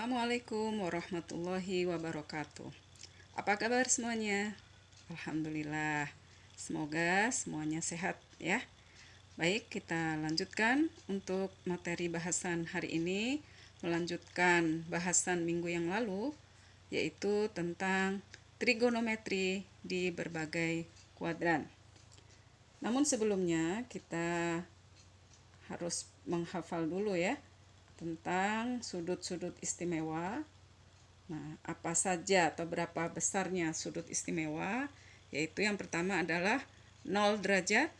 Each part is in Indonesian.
Assalamualaikum warahmatullahi wabarakatuh. Apa kabar semuanya? Alhamdulillah. Semoga semuanya sehat ya. Baik, kita lanjutkan untuk materi bahasan hari ini, melanjutkan bahasan minggu yang lalu, yaitu tentang trigonometri di berbagai kuadran. Namun sebelumnya kita harus menghafal dulu ya tentang sudut-sudut istimewa. Nah, apa saja atau berapa besarnya sudut istimewa? Yaitu yang pertama adalah 0 derajat,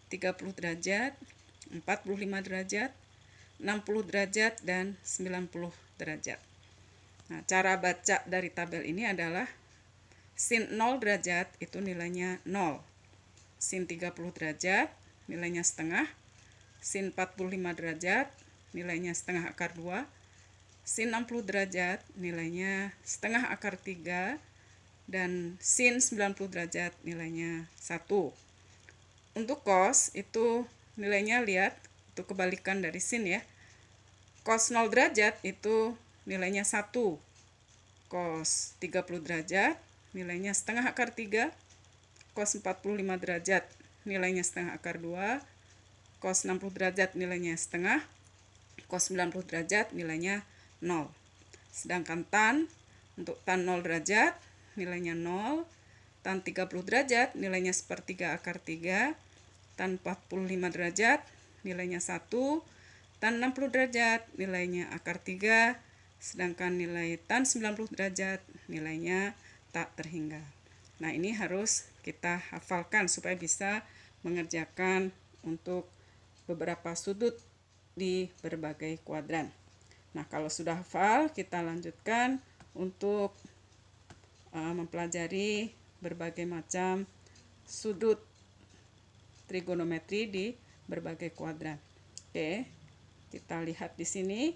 30 derajat, 45 derajat, 60 derajat, dan 90 derajat. Nah, cara baca dari tabel ini adalah sin 0 derajat itu nilainya 0. Sin 30 derajat nilainya setengah. Sin 45 derajat nilainya setengah akar 2, sin 60 derajat nilainya setengah akar 3, dan sin 90 derajat nilainya 1. Untuk cos itu nilainya lihat, itu kebalikan dari sin ya. Cos 0 derajat itu nilainya 1. Cos 30 derajat nilainya setengah akar 3. Cos 45 derajat nilainya setengah akar 2. Cos 60 derajat nilainya setengah. Cos 90 derajat nilainya 0. Sedangkan tan, untuk tan 0 derajat nilainya 0. Tan 30 derajat nilainya sepertiga akar 3. Tan 45 derajat nilainya 1. Tan 60 derajat nilainya akar 3. Sedangkan nilai tan 90 derajat nilainya tak terhingga. Nah, ini harus kita hafalkan supaya bisa mengerjakan untuk beberapa sudut di berbagai kuadran. Nah, kalau sudah hafal, kita lanjutkan untuk mempelajari berbagai macam sudut trigonometri di berbagai kuadran. Oke, kita lihat di sini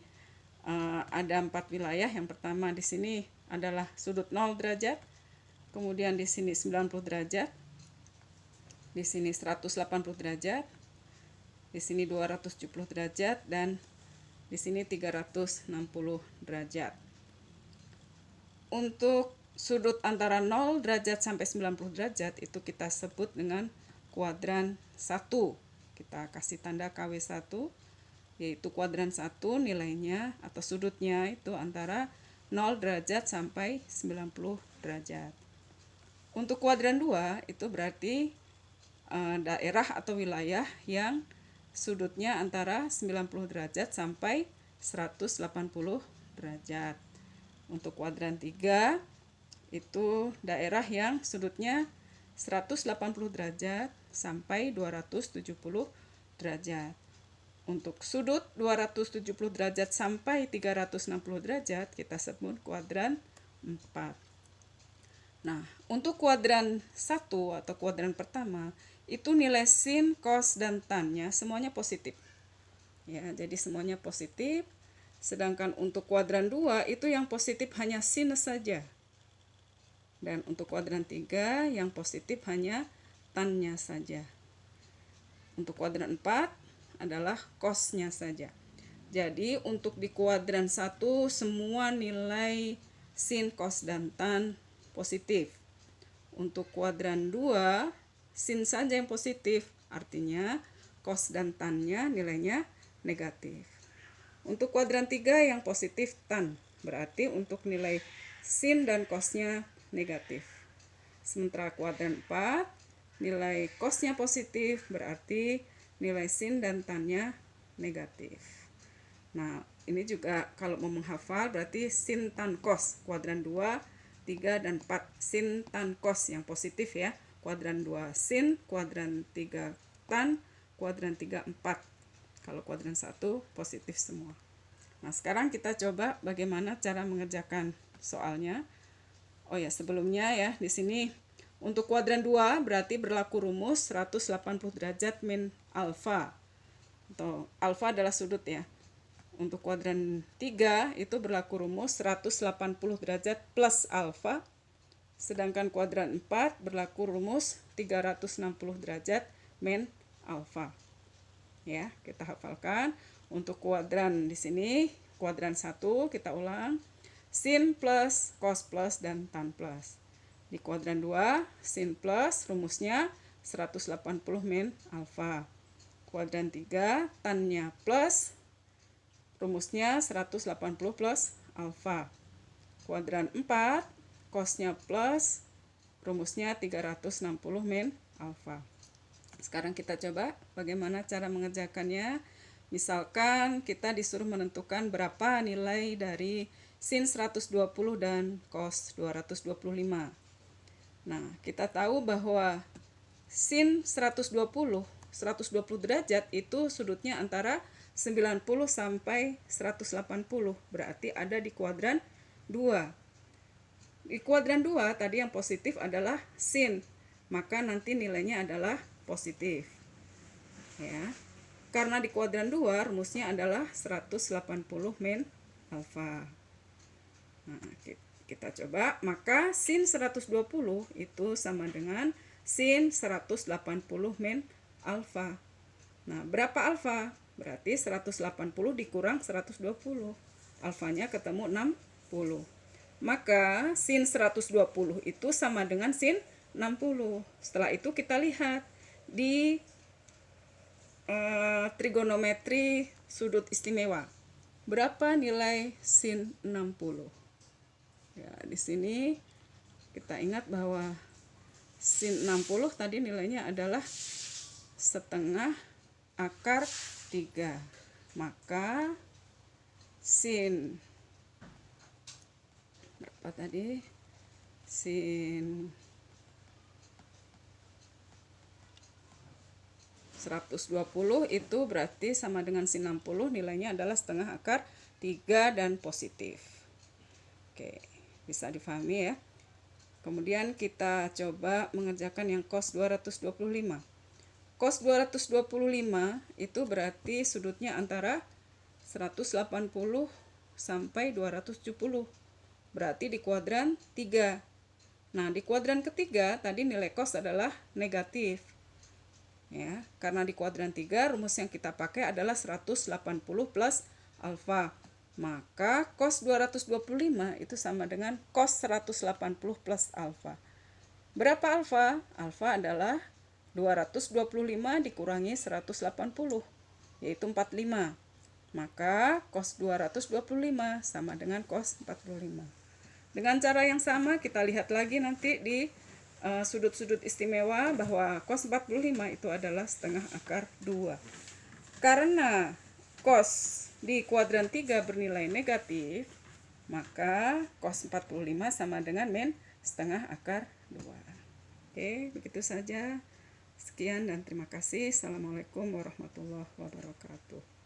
ada 4 wilayah. Yang pertama di sini adalah sudut 0 derajat, kemudian di sini 90 derajat, di sini 180 derajat, di sini 270 derajat, dan di sini 360 derajat. Untuk sudut antara 0 derajat sampai 90 derajat itu kita sebut dengan kuadran 1. Kita kasih tanda KW1, yaitu kuadran 1 nilainya atau sudutnya itu antara 0 derajat sampai 90 derajat. Untuk kuadran 2 itu berarti daerah atau wilayah yang sudutnya antara 90 derajat sampai 180 derajat. Untuk kuadran 3 itu daerah yang sudutnya 180 derajat sampai 270 derajat. Untuk sudut 270 derajat sampai 360 derajat kita sebut kuadran 4. Nah, untuk kuadran 1 atau kuadran pertama itu nilai sin, cos, dan tan-nya semuanya positif. Ya, jadi semuanya positif. Sedangkan untuk kuadran 2 itu yang positif hanya sin saja. Dan untuk kuadran 3 yang positif hanya tan-nya saja. Untuk kuadran 4 adalah cos-nya saja. Jadi untuk di kuadran 1 semua nilai sin, cos, dan tan positif. Untuk kuadran 2 sin saja yang positif, artinya cos dan tan-nya nilainya negatif. Untuk kuadran 3 yang positif tan, berarti untuk nilai sin dan cos-nya negatif. Sementara kuadran 4 nilai cos-nya positif, berarti nilai sin dan tan-nya negatif. Nah, ini juga kalau mau menghafal berarti sin tan cos kuadran 2, 3, dan 4 sin tan cos yang positif ya. Kuadran 2 sin, kuadran 3 tan, kuadran 3 4. Kalau kuadran 1 positif semua. Nah, sekarang kita coba bagaimana cara mengerjakan soalnya. Oh ya, sebelumnya ya, di sini untuk kuadran 2 berarti berlaku rumus 180 derajat min alfa. Atau alfa adalah sudut ya. Untuk kuadran 3 itu berlaku rumus 180 derajat plus alfa. Sedangkan kuadran 4 berlaku rumus 360 derajat min alfa. Ya, kita hafalkan. Untuk kuadran di sini kuadran 1 kita ulang. Sin plus, cos plus, dan tan plus. Di kuadran 2, sin plus, rumusnya 180 min alfa. Kuadran 3, tannya plus, rumusnya 180 plus alfa. Kuadran 4, cosnya plus, rumusnya 360 min alfa. Sekarang kita coba bagaimana cara mengerjakannya. Misalkan kita disuruh menentukan berapa nilai dari sin 120 dan cos 225. Nah, kita tahu bahwa sin 120 derajat itu sudutnya antara 90 sampai 180, berarti ada di kuadran 2. Di kuadran 2 tadi yang positif adalah sin, maka nanti nilainya adalah positif. Ya. Karena di kuadran 2 rumusnya adalah 180 min alfa. Nah, kita coba, maka sin 120 itu sama dengan sin 180 min alfa. Nah, berapa alfa? Berarti 180 dikurang 120. Alfanya ketemu 60. Maka sin 120 itu sama dengan sin 60. Setelah itu kita lihat di trigonometri sudut istimewa. Berapa nilai sin 60? Ya, di sini kita ingat bahwa sin 60 tadi nilainya adalah setengah akar 3. Maka sin berapa tadi? Sin 120 itu berarti sama dengan sin 60, nilainya adalah setengah akar 3 dan positif. Oke, bisa difahami ya. Kemudian kita coba mengerjakan yang cos 225. Cos 225 itu berarti sudutnya antara 180 sampai 270. Berarti di kuadran 3. Nah, di kuadran ketiga tadi nilai cos adalah negatif. Ya, karena di kuadran 3 rumus yang kita pakai adalah 180 plus alfa. Maka cos 225 itu sama dengan cos 180 plus alfa. Berapa alfa? Alfa adalah 225 dikurangi 180, yaitu 45. Maka cos 225 sama dengan cos 45. Dengan cara yang sama kita lihat lagi nanti di sudut-sudut istimewa bahwa cos 45 itu adalah setengah akar 2. Karena cos di kuadran 3 bernilai negatif, maka cos 45 sama dengan min setengah akar 2. Oke, begitu saja. Sekian dan terima kasih. Assalamualaikum warahmatullahi wabarakatuh.